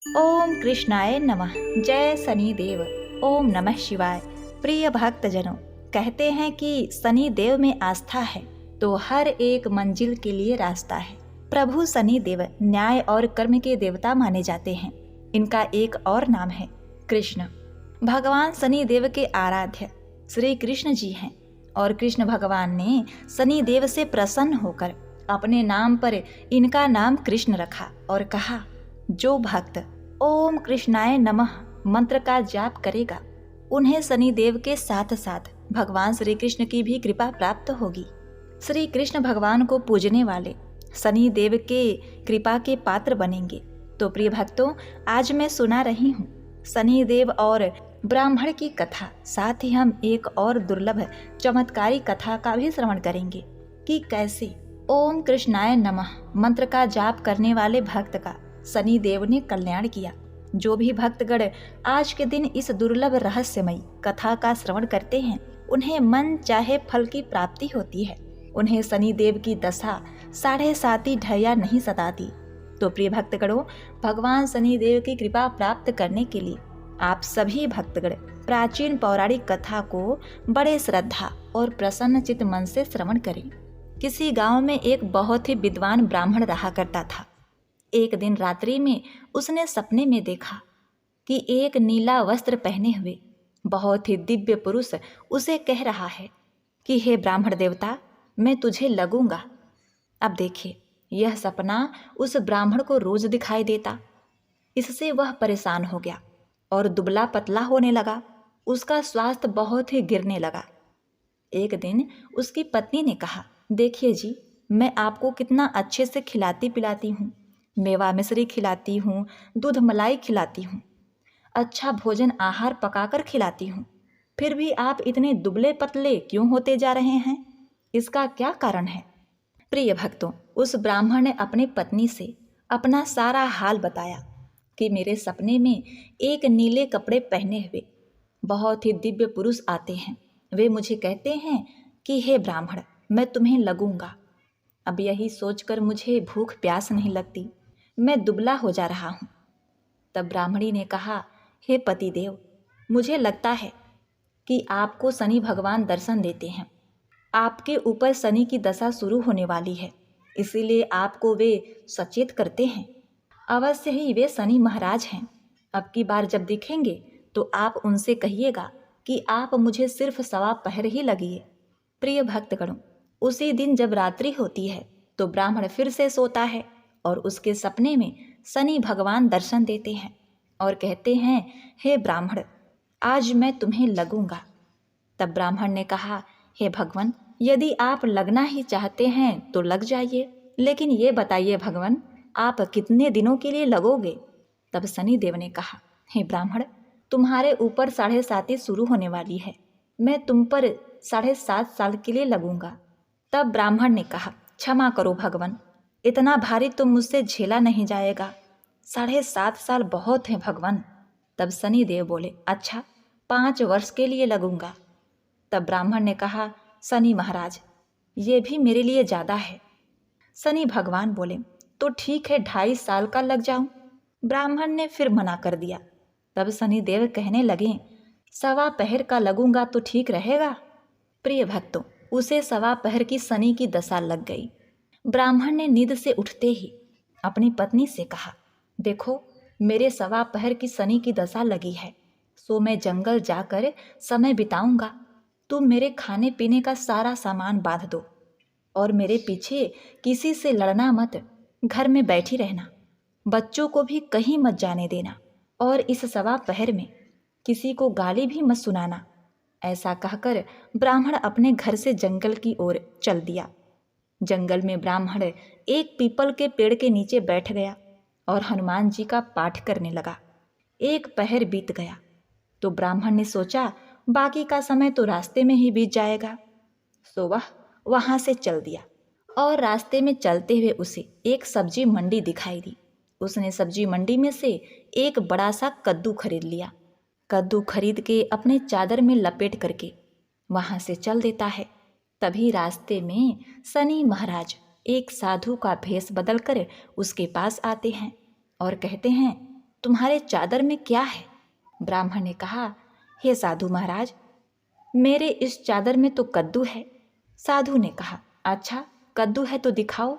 ओम कृष्णाय नमः। जय शनि देव। ओम नमः शिवाय। प्रिय भक्तजनों, कहते हैं कि शनि देव में आस्था है तो हर एक मंजिल के लिए रास्ता है। प्रभु शनि देव न्याय और कर्म के देवता माने जाते हैं। इनका एक और नाम है कृष्ण। भगवान शनि देव के आराध्य श्री कृष्ण जी हैं और कृष्ण भगवान ने शनि देव से प्रसन्न होकर अपने नाम पर इनका नाम कृष्ण रखा और कहा, जो भक्त ओम कृष्णाय नमः मंत्र का जाप करेगा उन्हें शनि देव के साथ साथ भगवान श्री कृष्ण की भी कृपा प्राप्त होगी। श्री कृष्ण भगवान को पूजने वाले शनि देव के कृपा के पात्र बनेंगे। तो प्रिय भक्तों, आज मैं सुना रही हूँ शनि देव और ब्राह्मण की कथा, साथ ही हम एक और दुर्लभ चमत्कारी कथा का भी श्रवण करेंगे कि कैसे ओम कृष्णाय नमः मंत्र का जाप करने वाले भक्त का शनि देव ने कल्याण किया। जो भी भक्तगण आज के दिन इस दुर्लभ रहस्यमयी कथा का श्रवण करते हैं उन्हें मन चाहे फल की प्राप्ति होती है। उन्हें शनि देव की दशा 7.5 ढैया नहीं सताती। तो प्रिय भक्तगणों, भगवान शनि देव की कृपा प्राप्त करने के लिए आप सभी भक्तगण प्राचीन पौराणिक कथा को बड़े श्रद्धा और प्रसन्न चित्त मन से श्रवण करें। किसी गांव में एक बहुत ही विद्वान ब्राह्मण रहा करता था। एक दिन रात्रि में उसने सपने में देखा कि एक नीला वस्त्र पहने हुए बहुत ही दिव्य पुरुष उसे कह रहा है कि हे ब्राह्मण देवता, मैं तुझे लगूंगा। अब देखिए, यह सपना उस ब्राह्मण को रोज दिखाई देता। इससे वह परेशान हो गया और दुबला पतला होने लगा। उसका स्वास्थ्य बहुत ही गिरने लगा। एक दिन उसकी पत्नी ने कहा, देखिए जी, मैं आपको कितना अच्छे से खिलाती पिलाती हूँ, मेवा मिश्री खिलाती हूँ, दूध मलाई खिलाती हूँ, अच्छा भोजन आहार पकाकर खिलाती हूँ, फिर भी आप इतने दुबले पतले क्यों होते जा रहे हैं? इसका क्या कारण है? प्रिय भक्तों, उस ब्राह्मण ने अपनी पत्नी से अपना सारा हाल बताया कि मेरे सपने में एक नीले कपड़े पहने हुए बहुत ही दिव्य पुरुष आते हैं। वे मुझे कहते हैं कि हे ब्राह्मण, मैं तुम्हें लगूंगा। अब यही सोचकर मुझे भूख प्यास नहीं लगती, मैं दुबला हो जा रहा हूँ। तब ब्राह्मणी ने कहा, हे पतिदेव, मुझे लगता है कि आपको शनि भगवान दर्शन देते हैं। आपके ऊपर शनि की दशा शुरू होने वाली है, इसीलिए आपको वे सचेत करते हैं। अवश्य ही वे शनि महाराज हैं। अब की बार जब दिखेंगे तो आप उनसे कहिएगा कि आप मुझे सिर्फ 1.25 ही लगिए। प्रिय भक्तगणों, उसी दिन जब रात्रि होती है तो ब्राह्मण फिर से सोता है और उसके सपने में शनि भगवान दर्शन देते हैं और कहते हैं, हे ब्राह्मण, आज मैं तुम्हें लगूंगा। तब ब्राह्मण ने कहा, हे भगवान, यदि आप लगना ही चाहते हैं तो लग जाइए, लेकिन ये बताइए भगवान, आप कितने दिनों के लिए लगोगे? तब शनि देव ने कहा, हे ब्राह्मण, तुम्हारे ऊपर 7.5 शुरू होने वाली है, मैं तुम पर 7.5 साल के लिए लगूंगा। तब ब्राह्मण ने कहा, क्षमा करो भगवान, इतना भारी तो मुझसे झेला नहीं जाएगा, 7.5 साल बहुत है भगवान। तब शनि देव बोले, अच्छा, 5 वर्ष के लिए लगूंगा। तब ब्राह्मण ने कहा, शनि महाराज, ये भी मेरे लिए ज़्यादा है। शनि भगवान बोले, तो ठीक है, 2.5 साल का लग जाऊं। ब्राह्मण ने फिर मना कर दिया। तब शनि देव कहने लगे, 1.25 का लगूंगा तो ठीक रहेगा। प्रिय भक्तों, उसे 1.25 की शनि की दशा लग गई। ब्राह्मण ने नींद से उठते ही अपनी पत्नी से कहा, देखो, मेरे 1.25 की शनि की दशा लगी है, सो मैं जंगल जाकर समय बिताऊंगा। तुम मेरे खाने पीने का सारा सामान बांध दो और मेरे पीछे किसी से लड़ना मत, घर में बैठी रहना, बच्चों को भी कहीं मत जाने देना और इस 1.25 में किसी को गाली भी मत सुनाना। ऐसा कहकर ब्राह्मण अपने घर से जंगल की ओर चल दिया। जंगल में ब्राह्मण एक पीपल के पेड़ के नीचे बैठ गया और हनुमान जी का पाठ करने लगा। 1 पहर बीत गया तो ब्राह्मण ने सोचा, बाकी का समय तो रास्ते में ही बीत जाएगा। सो वह वहाँ से चल दिया और रास्ते में चलते हुए उसे एक सब्जी मंडी दिखाई दी। उसने सब्जी मंडी में से एक बड़ा सा कद्दू खरीद लिया। कद्दू खरीद के अपने चादर में लपेट करके वहाँ से चल देता है। तभी रास्ते में शनि महाराज एक साधु का भेष बदलकर उसके पास आते हैं और कहते हैं, तुम्हारे चादर में क्या है? ब्राह्मण ने कहा, हे साधु महाराज, मेरे इस चादर में तो कद्दू है। साधु ने कहा, अच्छा कद्दू है तो दिखाओ।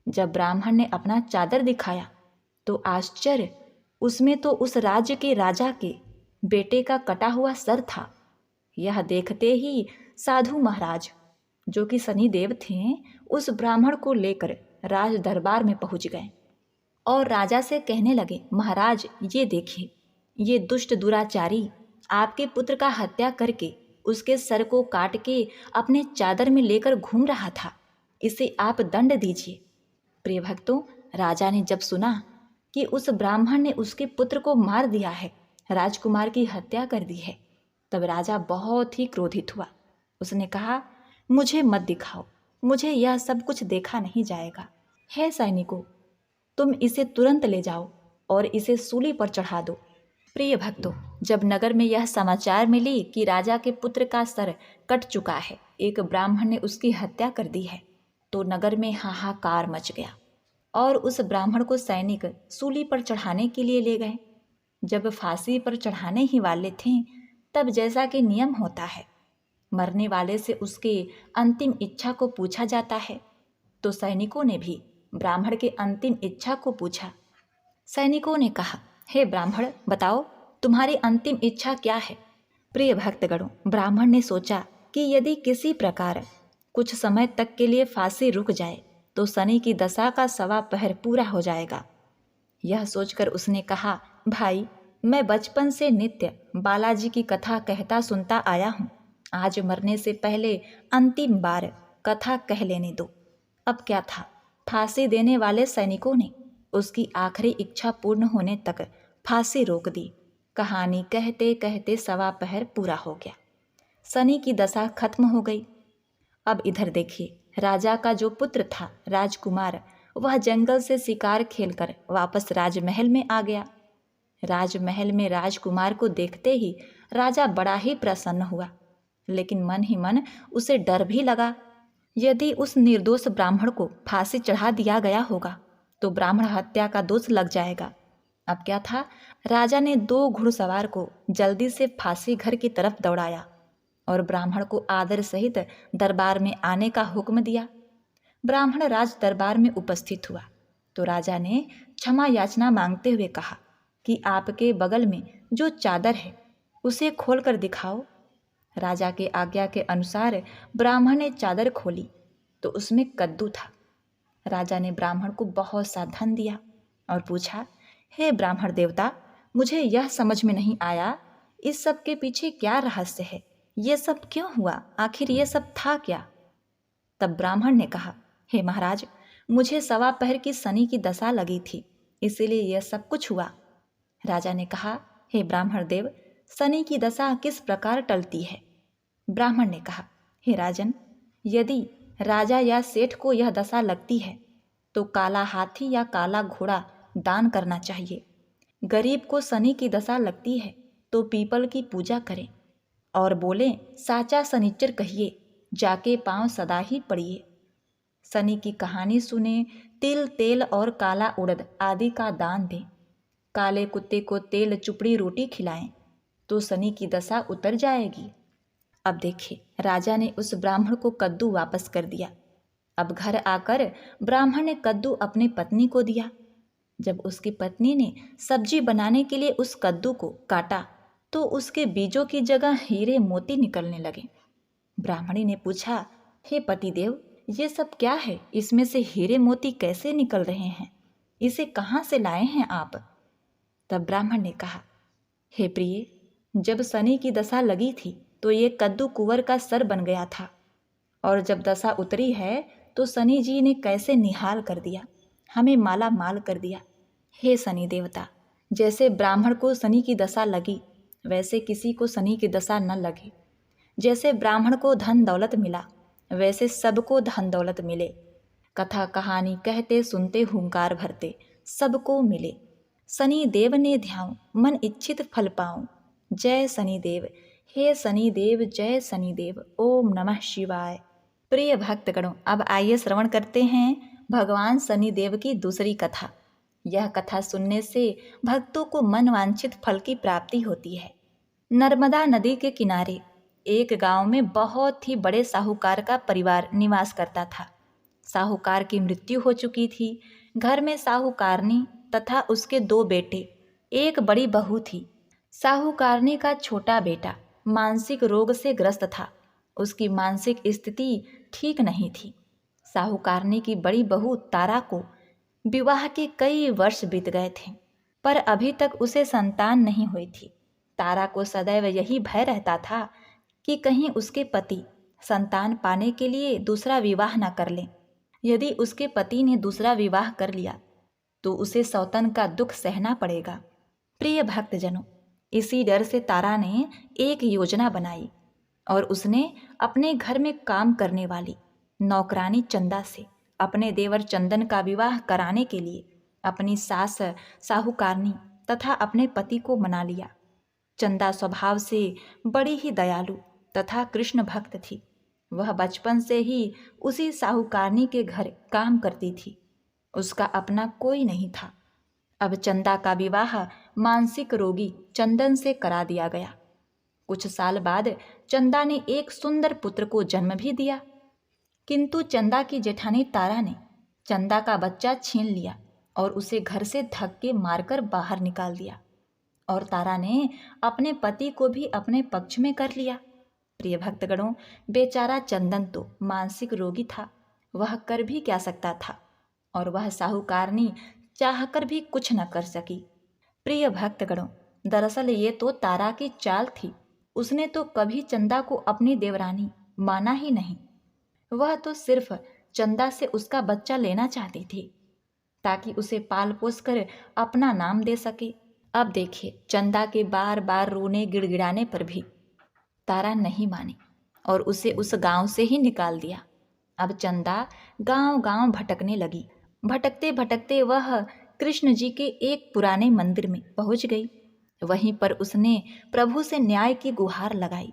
जब ब्राह्मण ने अपना चादर दिखाया तो आश्चर्य, उसमें तो उस राज्य के राजा के बेटे का कटा हुआ सर था। यह देखते ही साधु महाराज, जो कि शनिदेव थे, उस ब्राह्मण को लेकर राज दरबार में पहुंच गए और राजा से कहने लगे, महाराज ये देखिए, ये दुष्ट दुराचारी आपके पुत्र का हत्या करके उसके सर को काट के अपने चादर में लेकर घूम रहा था, इसे आप दंड दीजिए। प्रिय भक्तों, राजा ने जब सुना कि उस ब्राह्मण ने उसके पुत्र को मार दिया है, राजकुमार की हत्या कर दी है, तब राजा बहुत ही क्रोधित हुआ। उसने कहा, मुझे मत दिखाओ, मुझे यह सब कुछ देखा नहीं जाएगा। हे सैनिकों, तुम इसे तुरंत ले जाओ और इसे सूली पर चढ़ा दो। प्रिय भक्तों, जब नगर में यह समाचार मिली कि राजा के पुत्र का सर कट चुका है, एक ब्राह्मण ने उसकी हत्या कर दी है, तो नगर में हाहाकार मच गया और उस ब्राह्मण को सैनिक सूली पर चढ़ाने के लिए ले गए। जब फांसी पर चढ़ाने ही वाले थे, तब जैसा कि नियम होता है, मरने वाले से उसके अंतिम इच्छा को पूछा जाता है, तो सैनिकों ने भी ब्राह्मण के अंतिम इच्छा को पूछा। सैनिकों ने कहा, हे ब्राह्मण, बताओ तुम्हारी अंतिम इच्छा क्या है? प्रिय भक्तगणों, ब्राह्मण ने सोचा कि यदि किसी प्रकार कुछ समय तक के लिए फांसी रुक जाए तो शनि की दशा का 1.25 पहर पूरा हो जाएगा। यह सोचकर उसने कहा, भाई, मैं बचपन से नित्य बालाजी की कथा कहता सुनता आया हूँ, आज मरने से पहले अंतिम बार कथा कह लेने दो। अब क्या था, फांसी देने वाले सैनिकों ने उसकी आखिरी इच्छा पूर्ण होने तक फांसी रोक दी। कहानी कहते कहते 1.25 पहर पूरा हो गया, शनि की दशा खत्म हो गई। अब इधर देखिए, राजा का जो पुत्र था राजकुमार, वह जंगल से शिकार खेलकर वापस राजमहल में आ गया। राजमहल में राजकुमार को देखते ही राजा बड़ा ही प्रसन्न हुआ, लेकिन मन ही मन उसे डर भी लगा। यदि उस निर्दोष ब्राह्मण को फांसी चढ़ा दिया गया होगा तो ब्राह्मण हत्या का दोष लग जाएगा। अब क्या था, राजा ने 2 घुड़सवार को जल्दी से फांसी घर की तरफ दौड़ाया और ब्राह्मण को आदर सहित दरबार में आने का हुक्म दिया। ब्राह्मण राज दरबार में उपस्थित हुआ तो राजा ने क्षमा याचना मांगते हुए कहा कि आपके बगल में जो चादर है उसे खोलकर दिखाओ। राजा के आज्ञा के अनुसार ब्राह्मण ने चादर खोली तो उसमें कद्दू था। राजा ने ब्राह्मण को बहुत सा धन दिया और पूछा, हे ब्राह्मण देवता, मुझे यह समझ में नहीं आया, इस सब के पीछे क्या रहस्य है? ये सब क्यों हुआ? आखिर ये सब था क्या? तब ब्राह्मण ने कहा, हे महाराज, मुझे 1.25 पहर की शनि की दशा लगी थी, इसीलिए यह सब कुछ हुआ। राजा ने कहा, हे ब्राह्मण देव, शनि की दशा किस प्रकार टलती है? ब्राह्मण ने कहा, हे राजन, यदि राजा या सेठ को यह दशा लगती है तो काला हाथी या काला घोड़ा दान करना चाहिए। गरीब को शनि की दशा लगती है तो पीपल की पूजा करें और बोले, साचा शनिचर कहिए, जाके पांव सदा ही पड़िए। शनि की कहानी सुने, तिल तेल और काला उड़द आदि का दान दें। काले कुत्ते को तेल चुपड़ी रोटी खिलाएं तो शनि की दशा उतर जाएगी। अब देखिए, राजा ने उस ब्राह्मण को कद्दू वापस कर दिया। अब घर आकर ब्राह्मण ने कद्दू अपनी पत्नी को दिया। जब उसकी पत्नी ने सब्जी बनाने के लिए उस कद्दू को काटा तो उसके बीजों की जगह हीरे मोती निकलने लगे। ब्राह्मणी ने पूछा, हे पतिदेव, ये सब क्या है? इसमें से हीरे मोती कैसे निकल रहे हैं? इसे कहाँ से लाए हैं आप? तब ब्राह्मण ने कहा, हे प्रिय, जब शनि की दशा लगी थी तो ये कद्दू कुंवर का सर बन गया था, और जब दशा उतरी है तो शनि जी ने कैसे निहाल कर दिया, हमें माला माल कर दिया। हे शनि देवता, जैसे ब्राह्मण को शनि की दशा लगी वैसे किसी को शनि की दशा न लगे। जैसे ब्राह्मण को धन दौलत मिला वैसे सबको धन दौलत मिले। कथा कहानी कहते सुनते हुंकार भरते सबको मिले। शनि देव ने ध्याऊं, मन इच्छित फल पाऊं। जय शनि देव, हे शनि देव, जय शनि देव। ओम नमः शिवाय। प्रिय भक्तगणों, अब आइए श्रवण करते हैं भगवान शनि देव की दूसरी कथा। यह कथा सुनने से भक्तों को मनवांछित फल की प्राप्ति होती है। नर्मदा नदी के किनारे एक गांव में बहुत ही बड़े साहूकार का परिवार निवास करता था। साहूकार की मृत्यु हो चुकी थी। घर में साहूकारनी तथा उसके 2 बेटे, एक बड़ी बहू थी। साहूकारनी का छोटा बेटा मानसिक रोग से ग्रस्त था। उसकी मानसिक स्थिति ठीक नहीं थी। साहूकारनी की बड़ी बहू तारा को विवाह के कई वर्ष बीत गए थे, पर अभी तक उसे संतान नहीं हुई थी। तारा को सदैव यही भय रहता था कि कहीं उसके पति संतान पाने के लिए दूसरा विवाह न कर लें। यदि उसके पति ने दूसरा विवाह कर लिया तो उसे सौतन का दुख सहना पड़ेगा। प्रिय भक्तजनों, इसी डर से तारा ने एक योजना बनाई और उसने अपने घर में काम करने वाली नौकरानी चंदा से अपने देवर चंदन का विवाह कराने के लिए अपनी सास साहूकारनी तथा अपने पति को मना लिया। चंदा स्वभाव से बड़ी ही दयालु तथा कृष्ण भक्त थी। वह बचपन से ही उसी साहूकारनी के घर काम करती थी। उसका अपना कोई नहीं था। अब चंदा का विवाह मानसिक रोगी चंदन से करा दिया गया। कुछ साल बाद चंदा ने एक सुंदर पुत्र को जन्म भी दिया, किंतु चंदा की जेठानी तारा ने चंदा का बच्चा छीन लिया और उसे घर से धक्के मारकर बाहर निकाल दिया। और तारा ने अपने पति को भी अपने पक्ष में कर लिया। प्रिय भक्तगणों, बेचारा चंदन तो मानसिक रोगी था, वह कर भी क्या सकता था, और वह साहूकारनी चाहकर भी कुछ न कर सकी। प्रिय भक्तगणों, दरअसल ये तो तारा की चाल थी। उसने तो कभी चंदा को अपनी देवरानी माना ही नहीं। वह तो सिर्फ चंदा से उसका बच्चा लेना चाहती थी ताकि उसे पाल पोस कर अपना नाम दे सके। अब देखिए, चंदा के बार बार रोने गिड़गिड़ाने पर भी तारा नहीं मानी और उसे उस गांव से ही निकाल दिया। अब चंदा गांव गांव भटकने लगी। भटकते भटकते वह कृष्ण जी के एक पुराने मंदिर में पहुंच गई। वहीं पर उसने प्रभु से न्याय की गुहार लगाई।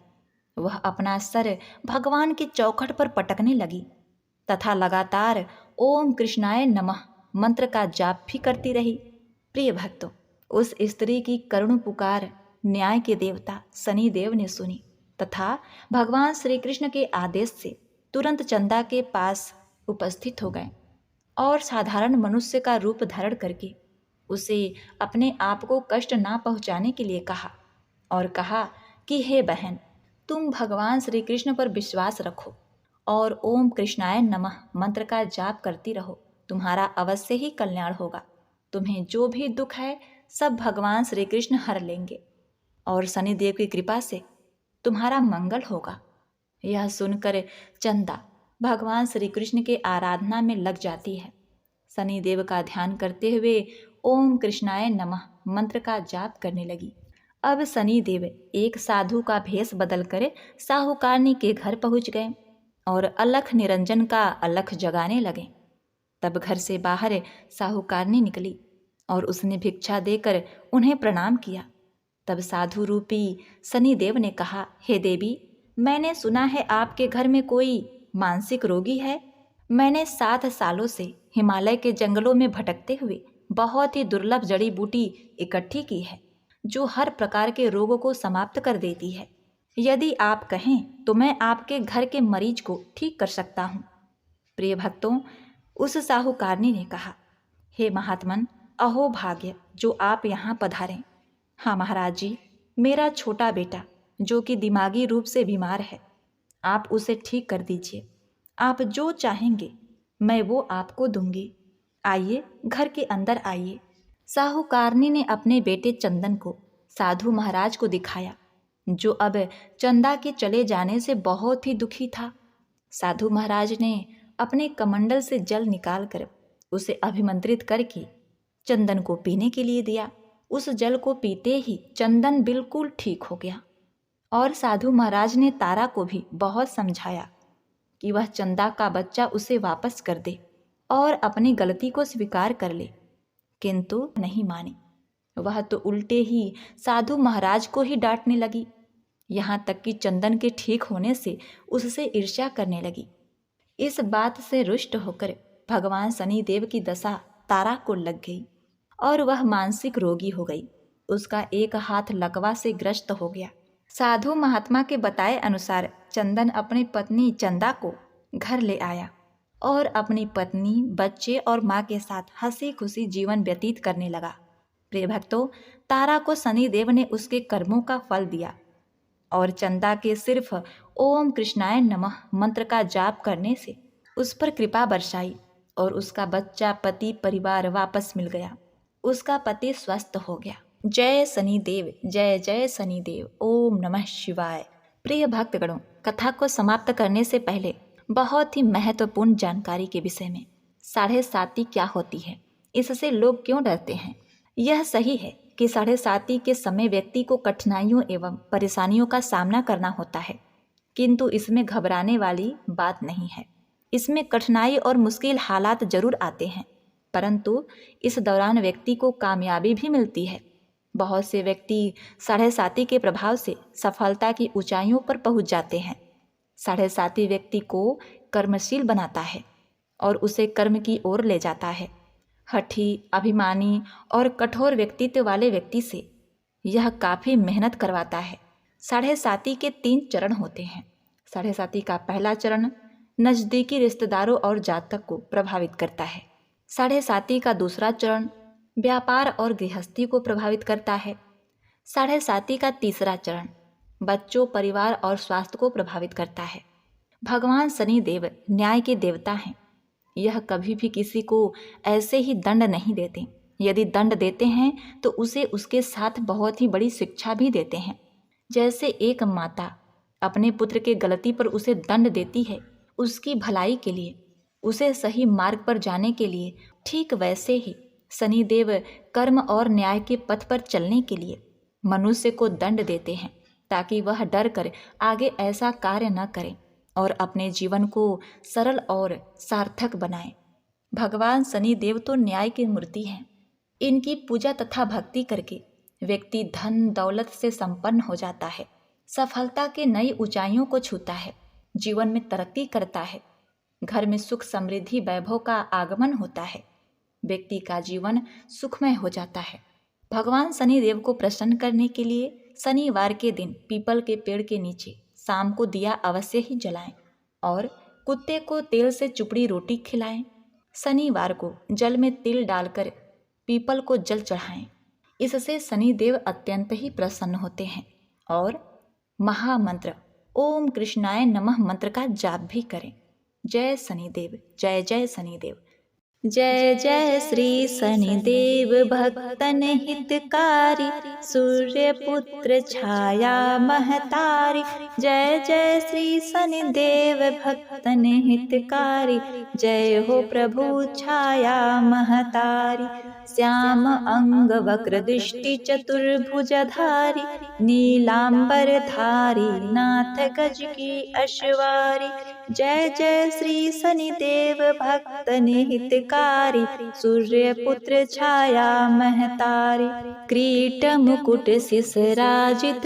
वह अपना सर भगवान की चौखट पर पटकने लगी तथा लगातार ओम कृष्णाय नमः मंत्र का जाप भी करती रही। प्रिय भक्तों, उस स्त्री की करुण पुकार न्याय के देवता शनि देव ने सुनी तथा भगवान श्री कृष्ण के आदेश से तुरंत चंदा के पास उपस्थित हो गए और साधारण मनुष्य का रूप धारण करके उसे अपने आप को कष्ट ना पहुंचाने के लिए कहा और कहा कि हे बहन, तुम भगवान श्री कृष्ण पर विश्वास रखो और ओम कृष्णाय नमः मंत्र का जाप करती रहो। तुम्हारा अवश्य ही कल्याण होगा। तुम्हें जो भी दुख है सब भगवान श्री कृष्ण हर लेंगे और शनिदेव की कृपा से तुम्हारा मंगल होगा। यह सुनकर चंदा भगवान श्री कृष्ण के आराधना में लग जाती है। शनिदेव का ध्यान करते हुए ओम कृष्णाय नमः मंत्र का जाप करने लगी। अब शनिदेव एक साधु का भेष बदलकर साहूकारनी के घर पहुंच गए और अलख निरंजन का अलख जगाने लगे। तब घर से बाहर साहूकारनी निकली और उसने भिक्षा देकर उन्हें प्रणाम किया। तब साधु रूपी शनिदेव ने कहा, हे देवी, मैंने सुना है आपके घर में कोई मानसिक रोगी है। मैंने 7 सालों से हिमालय के जंगलों में भटकते हुए बहुत ही दुर्लभ जड़ी बूटी इकट्ठी की है जो हर प्रकार के रोगों को समाप्त कर देती है। यदि आप कहें तो मैं आपके घर के मरीज को ठीक कर सकता हूँ। प्रिय भक्तों, उस साहूकारनी ने कहा, हे महात्मन, अहो भाग्य जो आप यहाँ पधारें। हाँ महाराज जी, मेरा छोटा बेटा जो कि दिमागी रूप से बीमार है, आप उसे ठीक कर दीजिए। आप जो चाहेंगे मैं वो आपको दूंगी। आइए, घर के अंदर आइए। साहूकारनी ने अपने बेटे चंदन को साधु महाराज को दिखाया, जो अब चंदा के चले जाने से बहुत ही दुखी था। साधु महाराज ने अपने कमंडल से जल निकालकर उसे अभिमंत्रित करके चंदन को पीने के लिए दिया। उस जल को पीते ही चंदन बिल्कुल ठीक हो गया और साधु महाराज ने तारा को भी बहुत समझाया कि वह चंदा का बच्चा उसे वापस कर दे और अपनी गलती को स्वीकार कर ले, किंतु नहीं मानी। वह तो उल्टे ही साधु महाराज को ही डांटने लगी, यहाँ तक कि चंदन के ठीक होने से उससे ईर्ष्या करने लगी। इस बात से रुष्ट होकर भगवान शनिदेव की दशा तारा को लग गई और वह मानसिक रोगी हो गई। उसका एक हाथ लकवा से ग्रस्त हो गया। साधु महात्मा के बताए अनुसार चंदन अपनी पत्नी चंदा को घर ले आया और अपनी पत्नी, बच्चे और माँ के साथ हंसी खुशी जीवन व्यतीत करने लगा। प्रिय भक्तों, तारा को शनिदेव ने उसके कर्मों का फल दिया और चंदा के सिर्फ ओम कृष्णाय नमः मंत्र का जाप करने से उस पर कृपा बरसाई और उसका बच्चा, पति, परिवार वापस मिल गया। उसका पति स्वस्थ हो गया। जय शनिदेव, जय जय शनिदेव, ओम नमः शिवाय। प्रिय भक्तगणों, कथा को समाप्त करने से पहले बहुत ही महत्वपूर्ण जानकारी के विषय में। 7.5 क्या होती है, इससे लोग क्यों डरते हैं? यह सही है कि 7.5 के समय व्यक्ति को कठिनाइयों एवं परेशानियों का सामना करना होता है, किंतु इसमें घबराने वाली बात नहीं है। इसमें कठिनाई और मुश्किल हालात जरूर आते हैं, परंतु इस दौरान व्यक्ति को कामयाबी भी मिलती है। बहुत से व्यक्ति 7.5 के प्रभाव से सफलता की ऊंचाइयों पर पहुंच जाते हैं। 7.5 व्यक्ति को कर्मशील बनाता है और उसे कर्म की ओर ले जाता है। हठी, अभिमानी और कठोर व्यक्तित्व वाले व्यक्ति से यह काफ़ी मेहनत करवाता है। 7.5 के 3 चरण होते हैं। 7.5 का पहला चरण नज़दीकी रिश्तेदारों और जातक को प्रभावित करता है। 7.5 का दूसरा चरण व्यापार और गृहस्थी को प्रभावित करता है। 7.5 का तीसरा चरण बच्चों, परिवार और स्वास्थ्य को प्रभावित करता है। भगवान शनिदेव न्याय के देवता हैं। यह कभी भी किसी को ऐसे ही दंड नहीं देते। यदि दंड देते हैं तो उसे उसके साथ बहुत ही बड़ी शिक्षा भी देते हैं। जैसे एक माता अपने पुत्र के गलती पर उसे दंड देती है उसकी भलाई के लिए, उसे सही मार्ग पर जाने के लिए, ठीक वैसे ही शनिदेव कर्म और न्याय के पथ पर चलने के लिए मनुष्य को दंड देते हैं ताकि वह डर कर आगे ऐसा कार्य न करे और अपने जीवन को सरल और सार्थक बनाए। भगवान शनिदेव तो न्याय की मूर्ति हैं। इनकी पूजा तथा भक्ति करके व्यक्ति धन दौलत से संपन्न हो जाता है, सफलता के नई ऊंचाइयों को छूता है, जीवन में तरक्की करता है, घर में सुख समृद्धि वैभव का आगमन होता है, व्यक्ति का जीवन सुखमय हो जाता है। भगवान शनिदेव को प्रसन्न करने के लिए शनिवार के दिन पीपल के पेड़ के नीचे शाम को दिया अवश्य ही जलाएं और कुत्ते को तेल से चुपड़ी रोटी खिलाएं। शनिवार को जल में तिल डालकर पीपल को जल चढ़ाएं। इससे शनिदेव अत्यंत ही प्रसन्न होते हैं। और महामंत्र ओम कृष्णाय नमः मंत्र का जाप भी करें। जय शनिदेव, जय जय शनिदेव। जय जय श्री शनिदेव भक्तन हितकारी, सूर्य पुत्र छाया महतारी। जय जय श्री शनिदेव भक्तन हितकारी, जय हो प्रभु छाया महतारी। श्याम अंग वक्र दृष्टि चतुर्भुजधारी, नीलांबर धारी नाथ गज की अश्वारी। जय जय श्री शनिदेव भक्तन हितकारी, सूर्य पुत्र छाया महतारी। क्रीट मुकुट शिष राजित,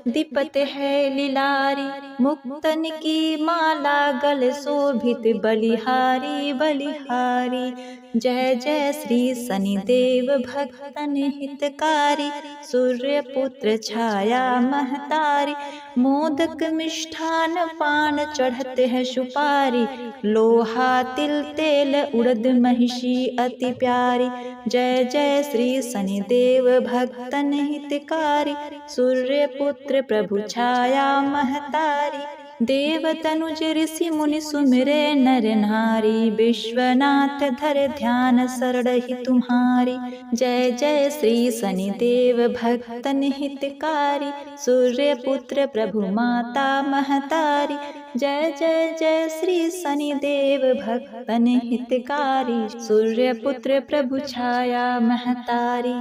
दीपत है लीलारी। मुक्तन की माला गल शोभित, बलिहारी बलिहारी। जय जय श्री शनिदेव भक्तन हितकारी, सूर्य पुत्र छाया महतारी। मोदक मिष्ठान पान चढ़ते हैं सुपारी, लोहा तिल तेल उड़द महिषी अति प्यारी। जय जय श्री शनिदेव भक्तन हितकारी, सूर्य पुत्र प्रभु छाया महतारी। देव तनुज ऋषि मुनि सुमिरे नर नारी, विश्वनाथ धर ध्यान शरण ही तुम्हारी। जय जय श्री शनिदेव भक्तन हितकारी, सूर्य पुत्र प्रभु माता महतारी। जय जय जय श्री शनिदेव भक्तन हितकारी, सूर्य पुत्र प्रभु छाया महतारी।